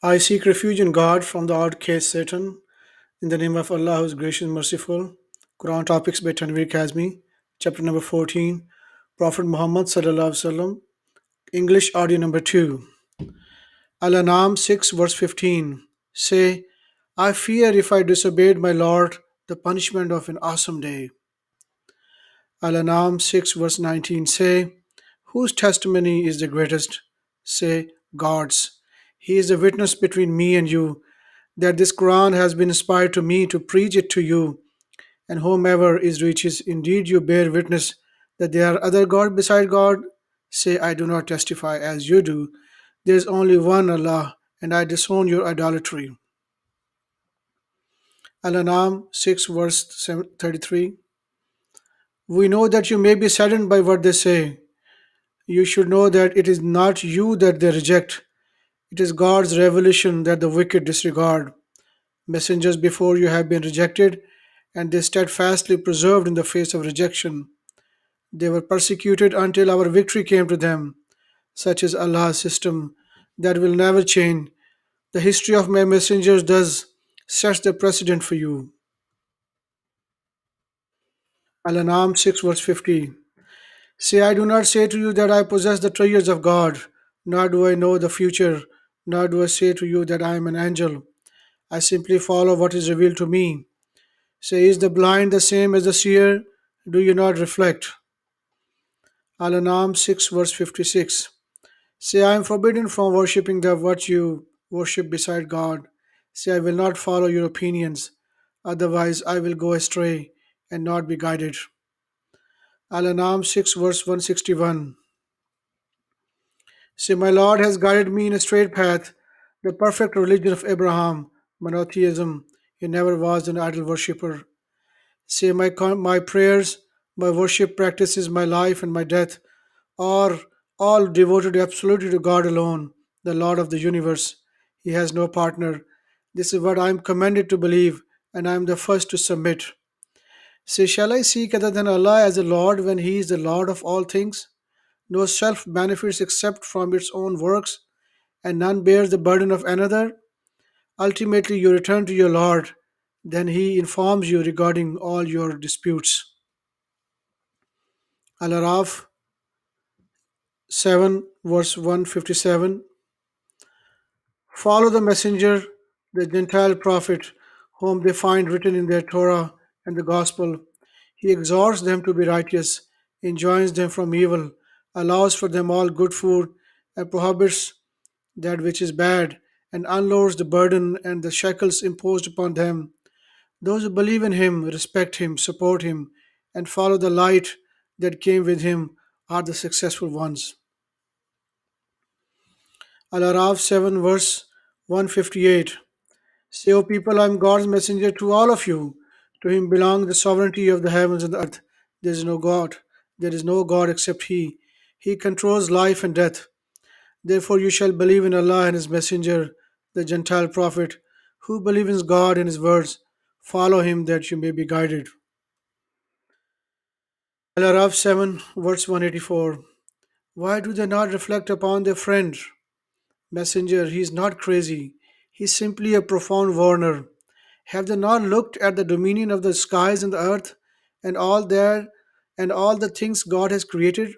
I seek refuge in God from the odd case Satan. In the name of Allah, who is gracious and merciful. Quran Topics by Tanvir Kazmi, chapter number 14. Prophet Muhammad Sallallahu Alaihi Wasallam. English audio number 2. Al-An'am 6 verse 15. Say, I fear if I disobeyed my Lord, the punishment of an awesome day. Al-An'am 6 verse 19. Say, whose testimony is the greatest? Say, God's. He is the witness between me and you, that this Quran has been inspired to me to preach it to you, and whomever is reaches, indeed you bear witness that there are other gods beside God. Say, I do not testify as you do. There is only one Allah, and I disown your idolatry. Al-An'am 6 verse 33. We know that you may be saddened by what they say. You should know that it is not you that they reject. It is God's revelation that the wicked disregard. Messengers before you have been rejected, and they steadfastly preserved in the face of rejection. They were persecuted until our victory came to them. Such is Allah's system that will never change. The history of my messengers thus sets the precedent for you. Al-An'am 6 verse 50. Say, I do not say to you that I possess the treasures of God, nor do I know the future, nor do I say to you that I am an angel. I simply follow what is revealed to me. Say, is the blind the same as the seer? Do you not reflect? Al-An'am 6 verse 56. Say, I am forbidden from worshipping the what you worship beside God. Say, I will not follow your opinions, otherwise I will go astray and not be guided. Al-An'am 6 verse 161. Say, my Lord has guided me in a straight path, the perfect religion of Abraham, monotheism. He never was an idol worshipper. Say, my prayers, my worship practices, my life and my death are all devoted absolutely to God alone, the Lord of the universe. He has no partner. This is what I am commanded to believe, and I am the first to submit. Say, shall I seek other than Allah as a Lord when He is the Lord of all things? No self benefits except from its own works, and none bears the burden of another. Ultimately, you return to your Lord. Then He informs you regarding all your disputes. Al Araf 7, verse 157. Follow the messenger, the Gentile prophet, whom they find written in their Torah and the Gospel. He exhorts them to be righteous, enjoins them from evil, allows for them all good food, and prohibits that which is bad, and unloads the burden and the shackles imposed upon them. Those who believe in him, respect him, support him, and follow the light that came with him are the successful ones. Al Araf 7, verse 158. Say, O people, I am God's messenger to all of you. To him belong the sovereignty of the heavens and the earth. There is no God. There is no God except He. He controls life and death. Therefore, you shall believe in Allah and His messenger, the Gentile prophet, who believes in God and His words. Follow him that you may be guided. Al Araf 7, verse 184. Why do they not reflect upon their friend? Messenger, he is not crazy. He is simply a profound warner. Have they not looked at the dominion of the skies and the earth and all there and all the things God has created?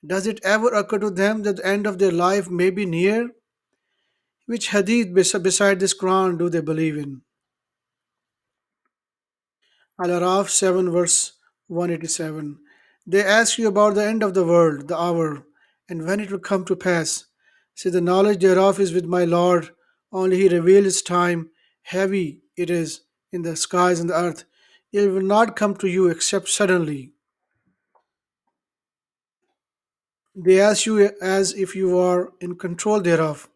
Does it ever occur to them that the end of their life may be near? Which hadith beside this Quran do they believe in? Al Araf 7 verse 187. They ask you about the end of the world, the hour, and when it will come to pass. Say, the knowledge thereof is with my Lord, only He reveals its time. Heavy it is in the skies and the earth. It will not come to you except suddenly. They ask you as if you are in control thereof.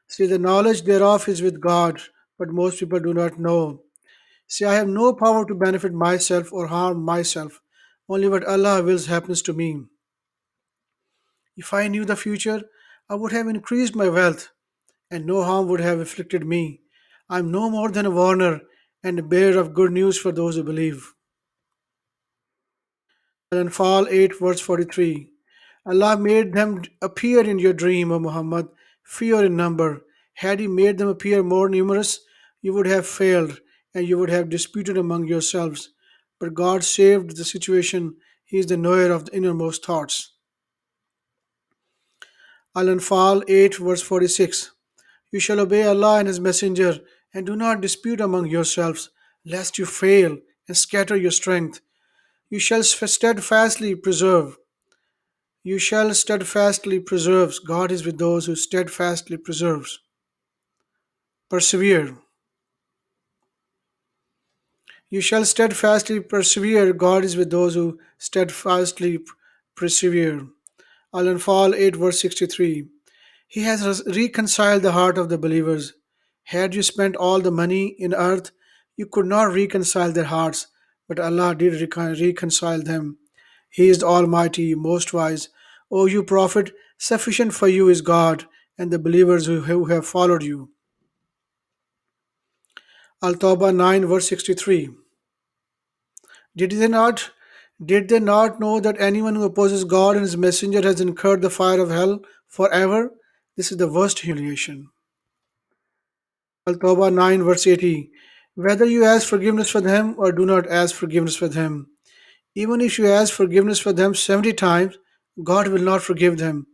Say, the knowledge thereof is with God, but most people do not know. Say, I have no power to benefit myself or harm myself. Only what Allah wills happens to me. If I knew the future, I would have increased my wealth, and no harm would have afflicted me. I am no more than a warner and a bearer of good news for those who believe. Al-Anfal 8 verse 43. Allah made them appear in your dream, O Muhammad, fewer in number. Had he made them appear more numerous, you would have failed and you would have disputed among yourselves. But God saved the situation. He is the knower of the innermost thoughts. Al Anfal 8, verse 46. You shall obey Allah and His Messenger, and do not dispute among yourselves, lest you fail and scatter your strength. You shall steadfastly preserve. You shall steadfastly preserve. God is with those who steadfastly preserves. Persevere. You shall steadfastly persevere. God is with those who steadfastly persevere. Al Anfal 8, verse 63. He has reconciled the heart of the believers. Had you spent all the money in earth, you could not reconcile their hearts, but Allah did reconcile them. He is the Almighty, most wise. O you Prophet, sufficient for you is God and the believers who have followed you. Al Tawbah 9, verse 63. Did they not did they not know that anyone who opposes God and His Messenger has incurred the fire of hell forever? This is the worst humiliation. Al Tawbah 9, verse 80. Whether you ask forgiveness for them or do not ask forgiveness for them, even if you ask forgiveness for them 70 times, God will not forgive them.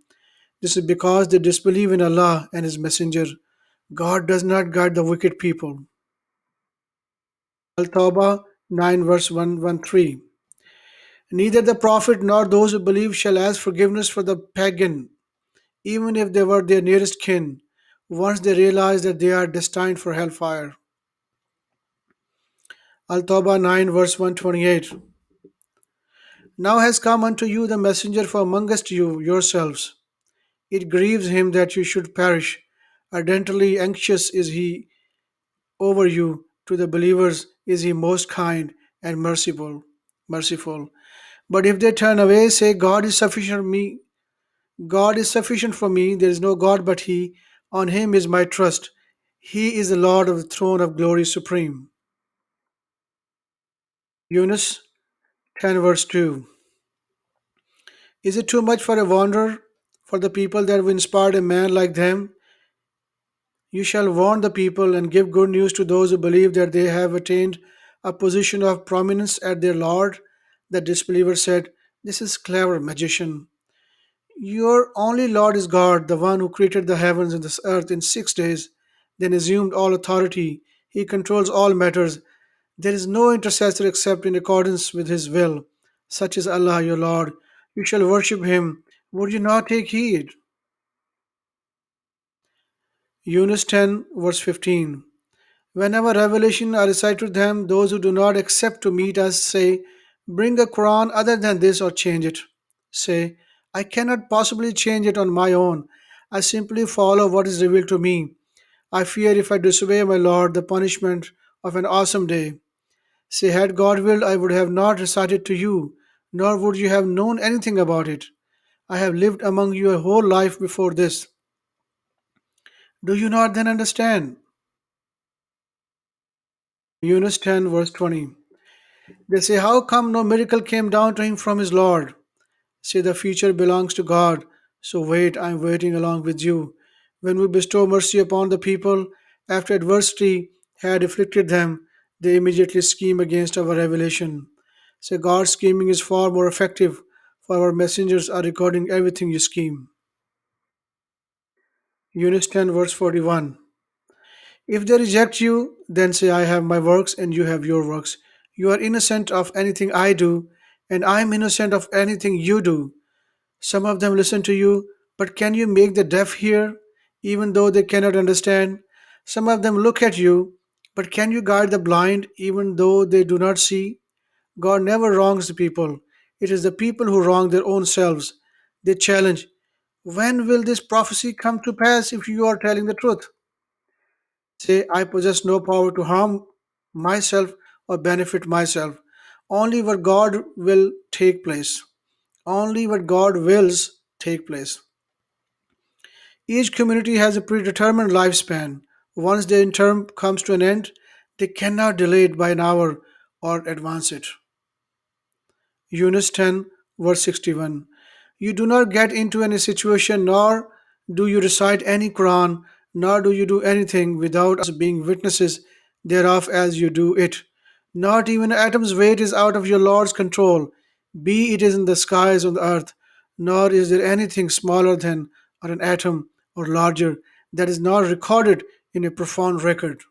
This is because they disbelieve in Allah and His Messenger. God does not guide the wicked people. Al Tawbah 9, verse 113. Neither the Prophet nor those who believe shall ask forgiveness for the pagan, even if they were their nearest kin, once they realize that they are destined for hellfire. Al Tawbah 9, verse 128. Now has come unto you the messenger from amongst you yourselves. It grieves him that you should perish. Ardently anxious is he over you. To the believers is he most kind and merciful. But if they turn away, say, God is sufficient for me, there is no God but He, on Him is my trust. He is the Lord of the throne of glory supreme. Yunus 10, verse 2. Is it too much for a wanderer, for the people that have inspired a man like them? You shall warn the people and give good news to those who believe that they have attained a position of prominence at their Lord. The disbeliever said, this is clever magician. Your only Lord is God, the one who created the heavens and this earth in 6 days, then assumed all authority. He controls all matters. There is no intercessor except in accordance with His will. Such is Allah your Lord. You shall worship Him. Would you not take heed? Yunus 10, verse 15. Whenever revelation are recited to them, those who do not accept to meet us say, bring a Quran other than this or change it. Say, I cannot possibly change it on my own. I simply follow what is revealed to me. I fear if I disobey my Lord the punishment of an awesome day. Say, had God willed, I would have not recited to you, nor would you have known anything about it. I have lived among you a whole life before this. Do you not then understand? Yunus 10, verse 20. They say, how come no miracle came down to him from his Lord? Say, the future belongs to God. So wait, I am waiting along with you. When we bestow mercy upon the people, after adversity had afflicted them, they immediately scheme against our revelation. Say, God's scheming is far more effective, for our messengers are recording everything you scheme. Yunus 10, verse 41. If they reject you, then say, I have my works and you have your works. You are innocent of anything I do, and I am innocent of anything you do. Some of them listen to you, but can you make the deaf hear, even though they cannot understand? Some of them look at you, but can you guide the blind, even though they do not see? God never wrongs the people. It is the people who wrong their own selves. They challenge, when will this prophecy come to pass if you are telling the truth? Say, I possess no power to harm myself or benefit myself. Only what God will take place. Only what God wills take place. Each community has a predetermined lifespan. Once their term comes to an end, they cannot delay it by an hour or advance it. Yunus 10, verse 61. You do not get into any situation nor do you recite any Quran nor do you do anything without us being witnesses thereof as you do it. Not even an atom's weight is out of your Lord's control, be it is in the skies or the earth, nor is there anything smaller than or an atom or larger that is not recorded in a profound record.